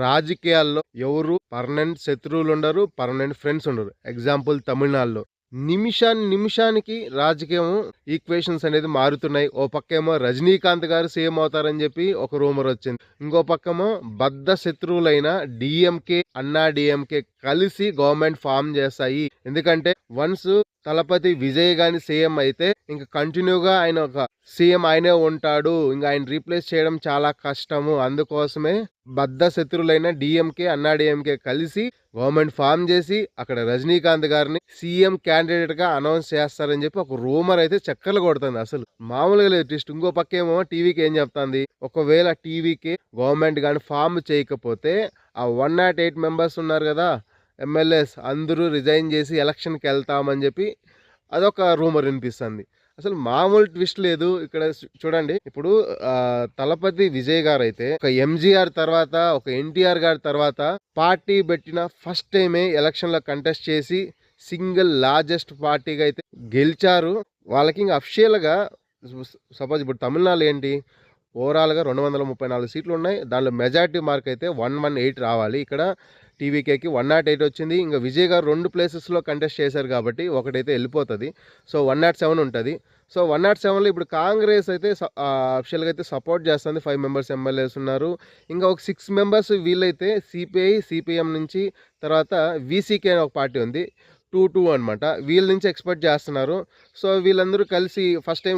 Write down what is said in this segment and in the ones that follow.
రాజకీయాల్లో ఎవరు permanent శత్రువులుండరు. Permanent friends ఉండరు. ఎగ్జాంపుల్ తమిళనాడులో. నిమిషానికి రాజకీయం ఈక్వేషన్స్ అనేది మారుతున్నాయి. ఓ పక్కేమో రజనీకాంత్ గారు సీఎం అవుతారని జెప్పి ఒక రూమర్ వచ్చింది. ఇంకో పక్కేమో బద్ధ శత్రువులైన డీఎంకే, అన్నా డీఎంకే కలిసి గవర్నమెంట్ ఫార్మ్ చేస్తాయి. ఎందుకంటే వన్స్ తలపతి విజయ్ గాని సీఎం అయితే ఇంక కంటిన్యూగా ఆయన ఒక సీఎం ఆయనే ఉంటాడు. ఇంక ఆయన రీప్లేస్ చేయడం చాలా కష్టము. అందుకోసమే బద్ధ శత్రువులైన డీఎంకే, అన్నా డీఎంకే కలిసి గవర్నమెంట్ ఫార్మ్ చేసి అక్కడ రజనీకాంత్ గారిని సీఎం క్యాండిడేట్ గా అనౌన్స్ చేస్తారని చెప్పి ఒక రూమర్ అయితే చక్కర్లు కొడుతుంది. అసలు మామూలుగా లేదు ట్విస్ట్. ఇంకో పక్కేమో టీవీకి ఏం చెప్తాంది, ఒకవేళ టీవీకి గవర్నమెంట్ కానీ ఫార్మ్ చేయకపోతే ఆ 108 మెంబర్స్ ఉన్నారు కదా ఎమ్మెల్యేస్, అందరూ రిజైన్ చేసి ఎలక్షన్కి వెళ్తామని చెప్పి అదొక రూమర్ వినిపిస్తుంది. అసలు మామూలు ట్విస్ట్ లేదు ఇక్కడ. చూడండి ఇప్పుడు తలపతి విజయ్ గారు అయితే ఒక ఎంజీఆర్ తర్వాత, ఒక ఎన్టీఆర్ గారి తర్వాత పార్టీ పెట్టిన ఫస్ట్ టైమే ఎలక్షన్ లో కంటెస్ట్ చేసి సింగిల్ లార్జెస్ట్ పార్టీగా అయితే గెలిచారు. వాళ్ళకి ఇంకా అఫిషియల్ గా సపోజ్ ఇప్పుడు తమిళనాడు ఏంటి ఓవరాల్ గా 234 సీట్లు ఉన్నాయి. దానిలో మెజారిటీ మార్క్ అయితే 118 రావాలి. ఇక్కడ టీవీకేకి 108 వచ్చింది. ఇంకా విజయ్ గారు 2 ప్లేసెస్లో కంటెస్ట్ చేశారు కాబట్టి ఒకటైతే వెళ్ళిపోతుంది. సో 107 ఉంటుంది. సో 107లో ఇప్పుడు కాంగ్రెస్ అయితే అఫిషియల్గా అయితే సపోర్ట్ చేస్తుంది. 5 మెంబర్స్ ఎమ్మెల్యేస్ ఉన్నారు. ఇంకా ఒక 6 మెంబర్స్ వీళ్ళైతే సిపిఐ, సిపిఎం నుంచి, తర్వాత వీసీకే అనే ఒక పార్టీ ఉంది, 2-2 అనమాట. వీళ్ళ నుంచి ఎక్స్పెక్ట్ చేస్తున్నారు. సో వీళ్ళందరూ కలిసి ఫస్ట్ టైం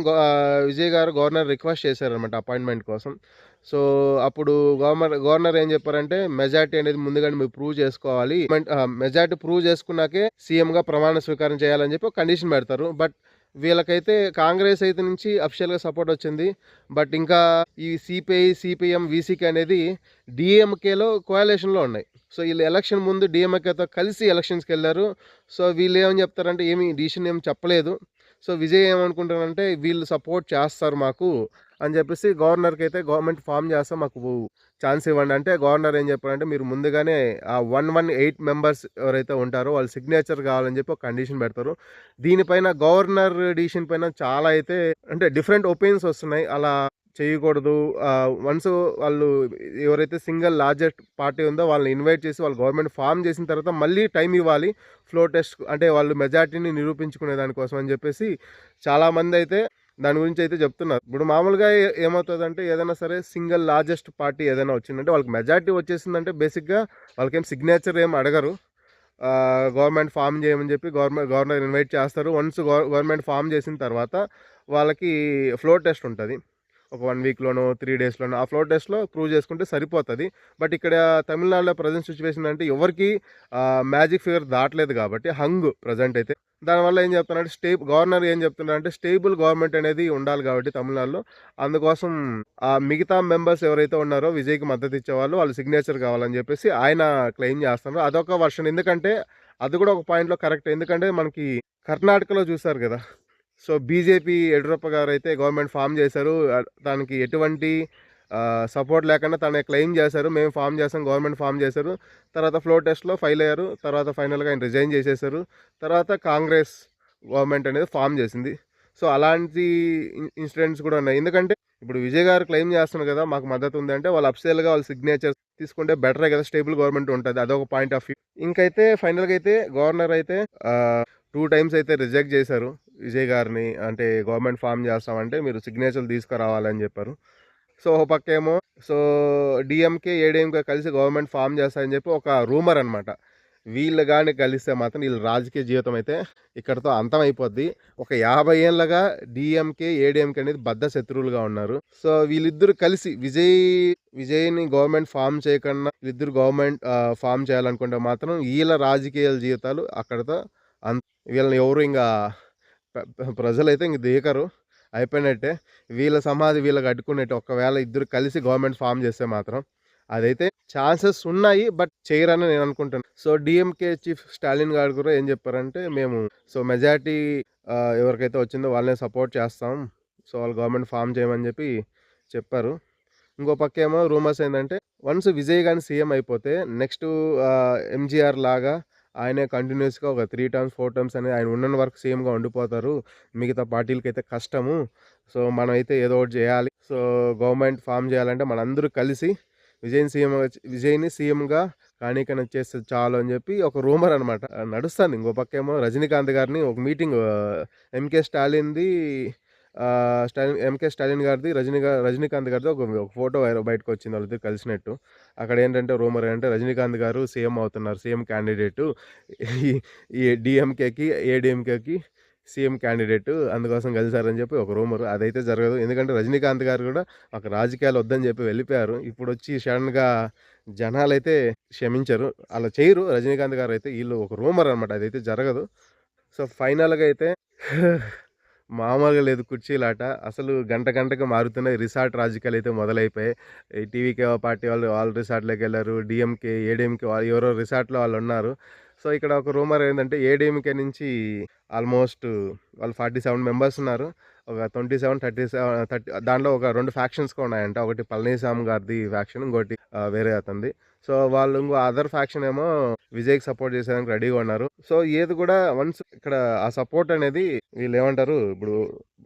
విజయ్ గారు గవర్నర్ రిక్వెస్ట్ చేశారనమాట అపాయింట్మెంట్ కోసం. సో అప్పుడు గవర్నర్ ఏం చెప్పారంటే మెజార్టీ అనేది ముందుగానే మీరు ప్రూవ్ చేసుకోవాలి. మెజార్టీ ప్రూవ్ చేసుకున్నాకే సీఎంగా ప్రమాణ స్వీకారం చేయాలని చెప్పి ఒక కండిషన్ పెడతారు. బట్ వీళ్ళకైతే కాంగ్రెస్ అయితే నుంచి అఫిషియల్గా సపోర్ట్ వచ్చింది. బట్ ఇంకా ఈ సిపిఐ, సిపిఎం, వీసీకే అనేది డిఎంకేలో కోయాలేషన్లో ఉన్నాయి. సో వీళ్ళు ఎలక్షన్ ముందు డిఎంకేతో కలిసి ఎలక్షన్స్కి వెళ్ళారు. సో వీళ్ళు ఏమని చెప్తారంటే ఏమి డిసిషన్ ఏమి చెప్పలేదు. సో విజయ్ ఏమనుకుంటారంటే వీళ్ళు సపోర్ట్ చేస్తారు మాకు అని చెప్పేసి గవర్నర్కి అయితే గవర్నమెంట్ ఫామ్ చేస్తాం, మాకు ఛాన్స్ ఇవ్వండి అంటే గవర్నర్ ఏం చెప్పారంటే మీరు ముందుగానే ఆ 118 మెంబర్స్ ఎవరైతే ఉంటారో వాళ్ళ సిగ్నేచర్ కావాలని చెప్పి ఒక కండిషన్ పెడతారు. దీనిపైన గవర్నర్ డిసిషన్ పైన చాలా అయితే అంటే డిఫరెంట్ ఒపీనియన్స్ వస్తున్నాయి. అలా చేయకూడదు. వన్స్ వాళ్ళు ఎవరైతే సింగిల్ లార్జెస్ట్ పార్టీ ఉందో వాళ్ళని ఇన్వైట్ చేసి వాళ్ళు గవర్నమెంట్ ఫామ్ చేసిన తర్వాత మళ్ళీ టైం ఇవ్వాలి ఫ్లోర్ టెస్ట్, అంటే వాళ్ళు మెజార్టీని నిరూపించుకునే దానికోసం అని చెప్పేసి చాలామంది అయితే దాని గురించి అయితే చెప్తున్నారు. ఇప్పుడు మామూలుగా ఏమవుతుందంటే ఏదైనా సరే సింగిల్ లార్జెస్ట్ పార్టీ ఏదైనా వచ్చిందంటే వాళ్ళకి మెజార్టీ వచ్చేసిందంటే బేసిక్గా వాళ్ళకేం సిగ్నేచర్ ఏం అడగరు. గవర్నమెంట్ ఫామ్ చేయమని చెప్పి గవర్నర్ ఇన్వైట్ చేస్తారు. వన్స్ గవర్నమెంట్ ఫామ్ చేసిన తర్వాత వాళ్ళకి ఫ్లోర్ టెస్ట్ ఉంటుంది. ఒక 1 వీక్లోనో 3 డేస్లోనో ఆ ఫ్లోర్ టెస్ట్లో ప్రూవ్ చేసుకుంటే సరిపోతుంది. బట్ ఇక్కడ తమిళనాడులో ప్రజెంట్ సిచ్యువేషన్ అంటే ఎవరికి మ్యాజిక్ ఫిగర్ దాటలేదు కాబట్టి హంగ్ ప్రజెంట్ అయితే. దానివల్ల ఏం చెప్తున్నారంటే గవర్నర్ ఏం చెప్తున్నారంటే స్టేబుల్ గవర్నమెంట్ అనేది ఉండాలి కాబట్టి తమిళనాడులో, అందుకోసం ఆ మిగతా మెంబర్స్ ఎవరైతే ఉన్నారో విజయ్కి మద్దతు ఇచ్చేవాళ్ళు వాళ్ళ సిగ్నేచర్ కావాలని చెప్పేసి ఆయన క్లెయిమ్ చేస్తున్నారు. అదొక వర్షన్. ఎందుకంటే అది కూడా ఒక పాయింట్లో కరెక్ట్. ఎందుకంటే మనకి కర్ణాటకలో చూసారు కదా, సో బీజేపీ యడ్యూరప్ప గారు అయితే గవర్నమెంట్ ఫామ్ చేశారు. దానికి ఎటువంటి సపోర్ట్ లేకుండా తనే క్లెయిమ్ చేశారు, మేము ఫామ్ చేసాం, గవర్నమెంట్ ఫామ్ చేశారు. తర్వాత ఫ్లోర్ టెస్ట్లో ఫెయిల్ అయ్యారు. తర్వాత ఫైనల్గా ఆయన రిజైన్ చేసేసారు. తర్వాత కాంగ్రెస్ గవర్నమెంట్ అనేది ఫామ్ చేసింది. సో అలాంటి ఇన్సిడెంట్స్ కూడా ఉన్నాయి. ఎందుకంటే ఇప్పుడు విజయ్ గారు క్లెయిమ్ చేస్తున్నారు కదా మాకు మద్దతు ఉంది అంటే వాళ్ళు అఫిషియల్గా వాళ్ళ సిగ్నేచర్ తీసుకుంటే బెటరే కదా, స్టేబుల్ గవర్నమెంట్ ఉంటుంది. అదొక పాయింట్ ఆఫ్ వ్యూ. ఇంకైతే ఫైనల్గా అయితే గవర్నర్ అయితే 2 టైమ్స్ అయితే రిజెక్ట్ చేశారు విజయ్ గారిని. అంటే గవర్నమెంట్ ఫామ్ చేస్తామంటే మీరు సిగ్నేచర్లు తీసుకురావాలని చెప్పారు. సో ఒక పక్కేమో సో డిఎంకే, ఏడీఎంకే కలిసి గవర్నమెంట్ ఫామ్ చేస్తారని చెప్పి ఒక రూమర్ అనమాట. వీళ్ళు కానీ కలిస్తే మాత్రం వీళ్ళ రాజకీయ జీవితం అయితే ఇక్కడతో అంతం అయిపోద్ది. ఒక 50 ఏళ్ళగా డిఎంకే, ఏడీఎంకే అనేది బద్ధ శత్రువులుగా ఉన్నారు. సో వీళ్ళిద్దరు కలిసి విజయ్ని గవర్నమెంట్ ఫామ్ చేయకుండా వీళ్ళిద్దరు గవర్నమెంట్ ఫామ్ చేయాలనుకుంటే మాత్రం వీళ్ళ రాజకీయ జీవితాలు అక్కడతో వీళ్ళని ఎవరు ఇంకా ప్రజలైతే ఇంక దిగరు, అయిపోయినట్టే. వీళ్ళ సమాధి వీళ్ళకి అడ్డుకున్నట్టు. ఒకవేళ ఇద్దరు కలిసి గవర్నమెంట్ ఫామ్ చేస్తే మాత్రం అదైతే ఛాన్సెస్ ఉన్నాయి, బట్ చేయరని నేను అనుకుంటాను. సో డిఎంకే చీఫ్ స్టాలిన్ గారు కూడా ఏం చెప్పారంటే మేము సో మెజారిటీ ఎవరికైతే వచ్చిందో వాళ్ళని సపోర్ట్ చేస్తాం, సో వాళ్ళు గవర్నమెంట్ ఫామ్ చేయమని చెప్పి చెప్పారు. ఇంకో పక్క ఏమో రూమర్స్ ఏంటంటే వన్స్ విజయ్ కానీ సీఎం అయిపోతే నెక్స్ట్ ఎంజీఆర్ లాగా ఆయనే కంటిన్యూస్గా ఒక 3 టర్మ్స్ 4 టర్మ్స్ అనేది ఆయన ఉన్న వరకు సీఎంగా ఉండిపోతారు. మిగతా పార్టీలకైతే కష్టము. సో మనమైతే ఏదో ఒకటి చేయాలి. సో గవర్నమెంట్ ఫామ్ చేయాలంటే మనందరూ కలిసి విజయ్‌ని సీఎంగా కానీకన చేస్తే చాలు అని జెప్పి ఒక రూమర్ అనమాట. నడుస్తాంది. ఇంకో పక్కేమో రజనీకాంత్ గారిని ఒక మీటింగ్ ఎంకే స్టాలిన్‌ది ఎంకే స్టాలిన్ గారిది, రజనీకాంత్ గారిది ఒక ఫోటో బయటకొచ్చింది వాళ్ళిద్దరు కలిసినట్టు. అక్కడేంటంటే రూమర్ ఏంటంటే రజనీకాంత్ గారు సీఎం అవుతున్నారు. సీఎం క్యాండిడేటు ఈ ఈ డీఎంకేకి, ఏడీఎంకేకి సీఎం క్యాండిడేట్ అందుకోసం కలిసారని చెప్పి ఒక రూమర్. అదైతే జరగదు. ఎందుకంటే రజనీకాంత్ గారు గూడా మాకు రాజకీయాలు వద్దని చెప్పి వెళ్ళిపోయారు. ఇప్పుడొచ్చి సడెన్‌గా జనాలైతే క్షమించరు. అలా చేయరు రజనీకాంత్ గారైతే. ఈళ్ళు ఒక రూమర్ అనమాట. అదైతే జరగదు. సో, ఫైనల్‌గా అయితే మామూలుగా లేదు కుర్చీలాట. అసలు గంట గంటకి మారుతున్నాయి. రిసార్ట్ రాజకీయాలైతే మొదలైపోయాయి. ఈ టీవీకేఓ పార్టీ వాళ్ళు రిసార్ట్‌లోకెళ్లారు. డీఎంకే, ఏడీఎంకే ఎవరో రిసార్ట్‌లో వాళ్ళున్నారు. సో, ఇక్కడ ఒక రూమర్ ఏందంటే ఏడీఎంకే నుంచి ఆల్‌మోస్ట్ వాళ్ళు 47 మెంబర్స్ ఉన్నారు. ఒక 27, 30 దాంట్లో ఒక 2 ఫ్యాక్షన్స్‌గా ఉన్నాయంట. ఒకటి పళనిసామి గారిది ఫ్యాక్షన్. ఇంకోటి వేరే అతనిది. సో, వాళ్ళు ఇంకో అదర్ ఫ్యాక్షన్ ఏమో విజయ్‌కి సపోర్ట్ చేసేదానికి రెడీగా ఉన్నారు. సో, ఏది కూడా వన్స్ ఇక్కడ ఆ సపోర్ట్ అనేది వీళ్ళేమంటారు ఇప్పుడు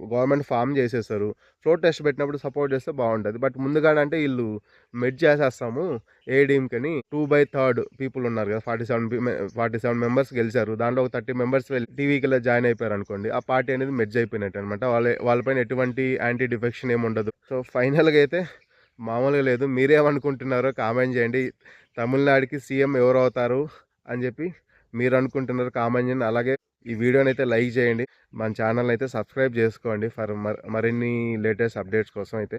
గవర్నమెంట్ ఫార్మ్ చేసేసారు. ఫ్లోర్ టెస్ట్ పెట్టినప్పుడు సపోర్ట్ చేస్తే బావుంటది. బట్ ముందుగానే అంటే ఈళ్ళు మెర్జ్ చేసేస్తాము ఏడీఎంకేని 2/3 పీపుల్ ఉన్నారు కదా! 47 మెంబర్స్ గెలిచారు. దాంట్లో ఒక 30 మెంబర్స్ వెళ్లి టీవీకేలో జాయిన్ అయిపోయారనుకోండి. ఆ పార్టీ అనేది మెర్జ్ అయిపోయినట్టనమాట. వాళ్ళపైన ఎటువంటి యాంటీ డిఫెక్షన్ ఏమి ఉండదు. సో, ఫైనల్‌గా అయితే మామూలుగా లేదు. మీరేమనుకుంటున్నారో కామెంట్ చేయండి. తమిళనాడుకి సీఎం ఎవరవుతారు అని చెప్పి మీరనుకుంటున్నారో కామెంట్ చేయండి. అలాగే ఈ వీడియోనైతే లైక్ చేయండి. మన ఛానెల్‌నైతే సబ్స్క్రైబ్ చేసుకోండి. మరిన్ని లేటెస్ట్ అప్డేట్స్ కోసం అయితే.